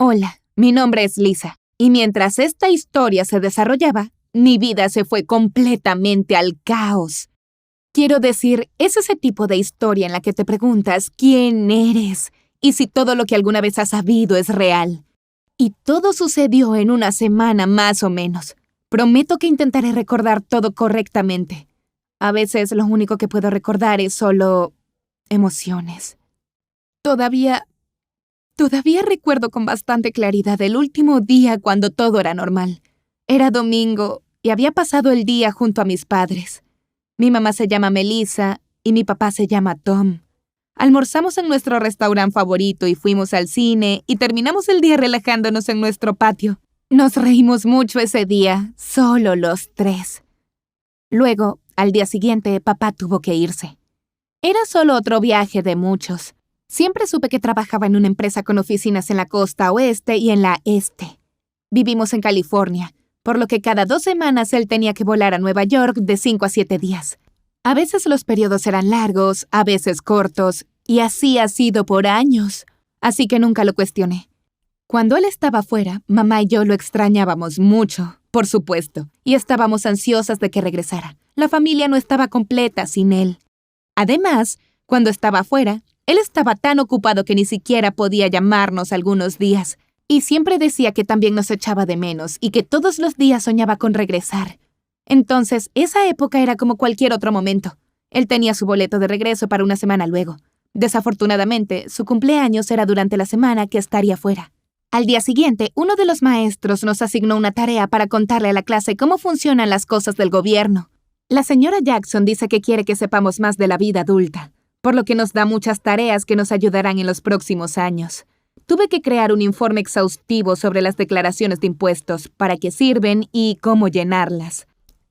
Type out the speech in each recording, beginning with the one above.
Hola, mi nombre es Lisa, y mientras esta historia se desarrollaba, mi vida se fue completamente al caos. Quiero decir, es ese tipo de historia en la que te preguntas quién eres y si todo lo que alguna vez has sabido es real. Y todo sucedió en una semana más o menos. Prometo que intentaré recordar todo correctamente. A veces lo único que puedo recordar es solo emociones. Todavía recuerdo con bastante claridad el último día cuando todo era normal. Era domingo y había pasado el día junto a mis padres. Mi mamá se llama Melissa y mi papá se llama Tom. Almorzamos en nuestro restaurante favorito y fuimos al cine y terminamos el día relajándonos en nuestro patio. Nos reímos mucho ese día, solo los tres. Luego, al día siguiente, papá tuvo que irse. Era solo otro viaje de muchos. Siempre supe que trabajaba en una empresa con oficinas en la costa oeste y en la este. Vivimos en California, por lo que cada 2 semanas él tenía que volar a Nueva York de 5 a 7 días. A veces los periodos eran largos, a veces cortos, y así ha sido por años, así que nunca lo cuestioné. Cuando él estaba fuera, mamá y yo lo extrañábamos mucho, por supuesto, y estábamos ansiosas de que regresara. La familia no estaba completa sin él. Además, cuando estaba fuera, él estaba tan ocupado que ni siquiera podía llamarnos algunos días, y siempre decía que también nos echaba de menos y que todos los días soñaba con regresar. Entonces, esa época era como cualquier otro momento. Él tenía su boleto de regreso para una semana luego. Desafortunadamente, su cumpleaños era durante la semana que estaría fuera. Al día siguiente, uno de los maestros nos asignó una tarea para contarle a la clase cómo funcionan las cosas del gobierno. La señora Jackson dice que quiere que sepamos más de la vida adulta, por lo que nos da muchas tareas que nos ayudarán en los próximos años. Tuve que crear un informe exhaustivo sobre las declaraciones de impuestos, para qué sirven y cómo llenarlas.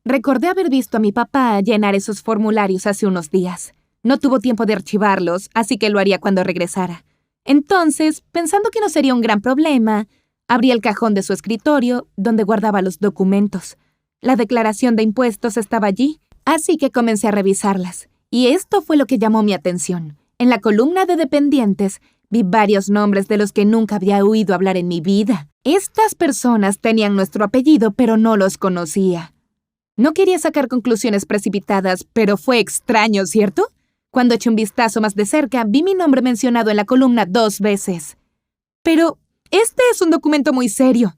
Recordé haber visto a mi papá llenar esos formularios hace unos días. No tuvo tiempo de archivarlos, así que lo haría cuando regresara. Entonces, pensando que no sería un gran problema, abrí el cajón de su escritorio, donde guardaba los documentos. La declaración de impuestos estaba allí, así que comencé a revisarlas. Y esto fue lo que llamó mi atención. En la columna de dependientes, vi varios nombres de los que nunca había oído hablar en mi vida. Estas personas tenían nuestro apellido, pero no los conocía. No quería sacar conclusiones precipitadas, pero fue extraño, ¿cierto? Cuando eché un vistazo más de cerca, vi mi nombre mencionado en la columna 2 veces. Pero este es un documento muy serio.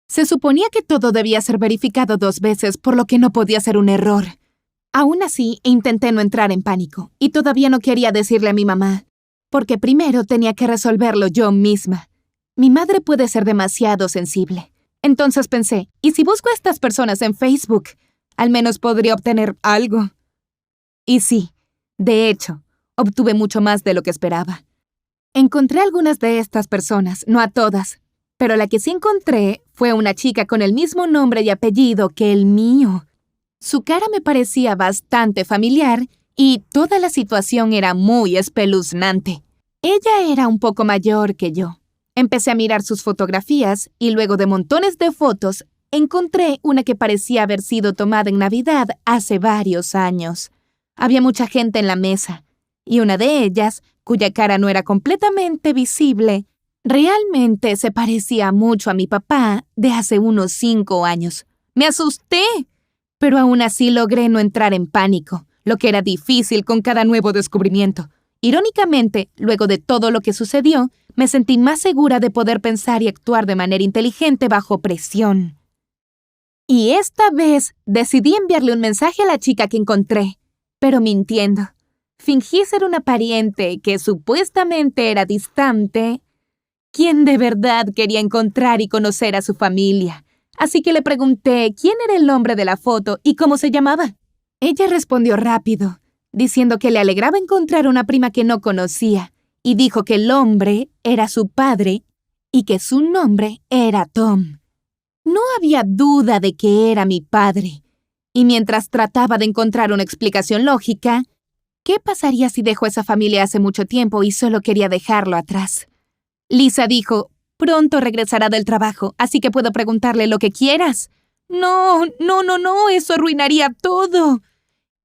Se suponía que todo debía ser verificado 2 veces, por lo que no podía ser un error. Aún así, intenté no entrar en pánico, y todavía no quería decirle a mi mamá, porque primero tenía que resolverlo yo misma. Mi madre puede ser demasiado sensible. Entonces pensé, ¿y si busco a estas personas en Facebook? Al menos podría obtener algo. Y sí, de hecho, obtuve mucho más de lo que esperaba. Encontré a algunas de estas personas, no a todas, pero la que sí encontré fue una chica con el mismo nombre y apellido que el mío. Su cara me parecía bastante familiar y toda la situación era muy espeluznante. Ella era un poco mayor que yo. Empecé a mirar sus fotografías y luego de montones de fotos, encontré una que parecía haber sido tomada en Navidad hace varios años. Había mucha gente en la mesa, y una de ellas, cuya cara no era completamente visible, realmente se parecía mucho a mi papá de hace unos 5 años. Me asusté, pero aún así logré no entrar en pánico, lo que era difícil con cada nuevo descubrimiento. Irónicamente, luego de todo lo que sucedió, me sentí más segura de poder pensar y actuar de manera inteligente bajo presión. Y esta vez decidí enviarle un mensaje a la chica que encontré, pero mintiendo. Fingí ser una pariente que supuestamente era distante, quien de verdad quería encontrar y conocer a su familia. Así que le pregunté quién era el nombre de la foto y cómo se llamaba. Ella respondió rápido, diciendo que le alegraba encontrar una prima que no conocía, y dijo que el hombre era su padre y que su nombre era Tom. No había duda de que era mi padre. Y mientras trataba de encontrar una explicación lógica, ¿qué pasaría si dejó esa familia hace mucho tiempo y solo quería dejarlo atrás? Lisa dijo, pronto regresará del trabajo, así que puedo preguntarle lo que quieras. No, eso arruinaría todo.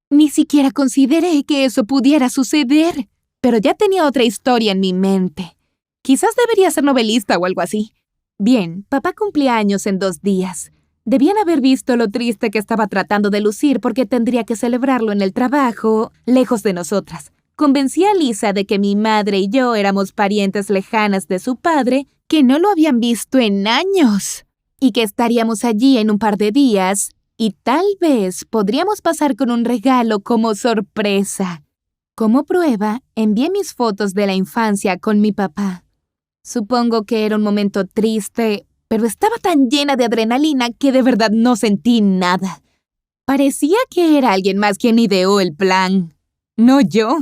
Ni siquiera consideré que eso pudiera suceder, pero ya tenía otra historia en mi mente. Quizás debería ser novelista o algo así. Bien, papá cumplía años en 2 días. Debían haber visto lo triste que estaba tratando de lucir porque tendría que celebrarlo en el trabajo, lejos de nosotras. Convencí a Lisa de que mi madre y yo éramos parientes lejanas de su padre, que no lo habían visto en años, y que estaríamos allí en un par de días, y tal vez podríamos pasar con un regalo como sorpresa. Como prueba, envié mis fotos de la infancia con mi papá. Supongo que era un momento triste, pero estaba tan llena de adrenalina que de verdad no sentí nada. Parecía que era alguien más quien ideó el plan, no yo.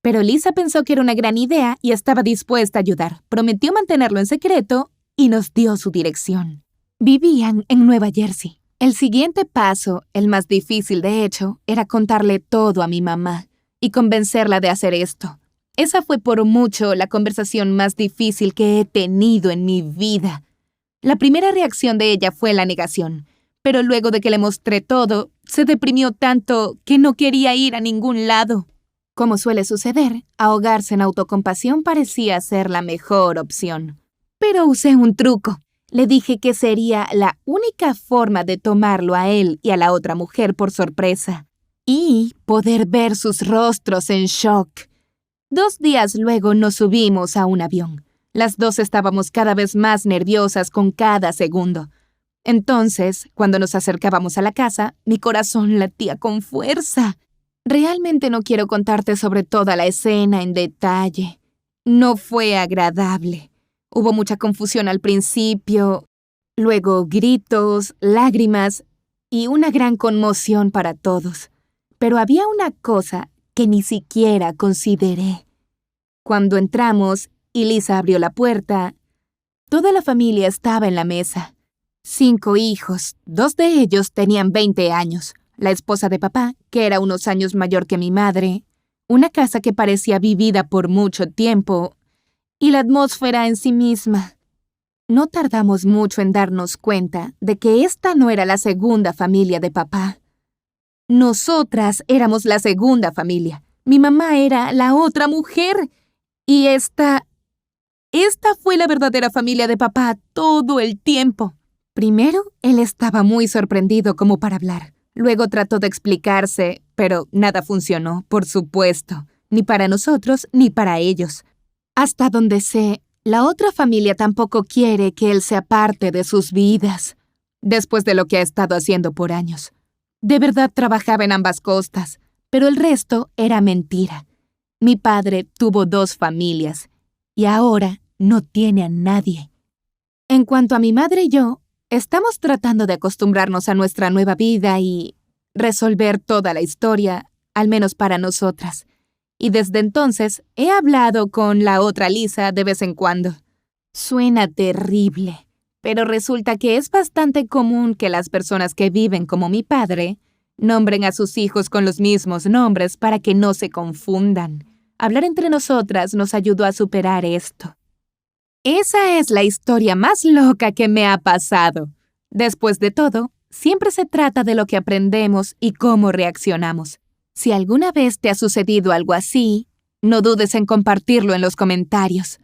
Pero Lisa pensó que era una gran idea y estaba dispuesta a ayudar. Prometió mantenerlo en secreto y nos dio su dirección. Vivían en Nueva Jersey. El siguiente paso, el más difícil de hecho, era contarle todo a mi mamá y convencerla de hacer esto. Esa fue por mucho la conversación más difícil que he tenido en mi vida. La primera reacción de ella fue la negación, pero luego de que le mostré todo, se deprimió tanto que no quería ir a ningún lado. Como suele suceder, ahogarse en autocompasión parecía ser la mejor opción. Pero usé un truco. Le dije que sería la única forma de tomarlo a él y a la otra mujer por sorpresa, y poder ver sus rostros en shock. 2 días luego nos subimos a un avión. Las dos estábamos cada vez más nerviosas con cada segundo. Entonces, cuando nos acercábamos a la casa, mi corazón latía con fuerza. Realmente no quiero contarte sobre toda la escena en detalle. No fue agradable. Hubo mucha confusión al principio, luego gritos, lágrimas y una gran conmoción para todos. Pero había una cosa que ni siquiera consideré. Cuando entramos y Lisa abrió la puerta, toda la familia estaba en la mesa. 5 hijos, 2 de ellos tenían 20 años. La esposa de papá, que era unos años mayor que mi madre, una casa que parecía vivida por mucho tiempo, y la atmósfera en sí misma. No tardamos mucho en darnos cuenta de que esta no era la segunda familia de papá. Nosotras éramos la segunda familia. Mi mamá era la otra mujer. Y esta fue la verdadera familia de papá todo el tiempo. Primero, él estaba muy sorprendido como para hablar. Luego trató de explicarse, pero nada funcionó, por supuesto, ni para nosotros ni para ellos. Hasta donde sé, la otra familia tampoco quiere que él sea parte de sus vidas, después de lo que ha estado haciendo por años. De verdad trabajaba en ambas costas, pero el resto era mentira. Mi padre tuvo 2 familias, y ahora no tiene a nadie. En cuanto a mi madre y yo, estamos tratando de acostumbrarnos a nuestra nueva vida y resolver toda la historia, al menos para nosotras. Y desde entonces he hablado con la otra Lisa de vez en cuando. Suena terrible, pero resulta que es bastante común que las personas que viven como mi padre nombren a sus hijos con los mismos nombres para que no se confundan. Hablar entre nosotras nos ayudó a superar esto. Esa es la historia más loca que me ha pasado. Después de todo, siempre se trata de lo que aprendemos y cómo reaccionamos. Si alguna vez te ha sucedido algo así, no dudes en compartirlo en los comentarios.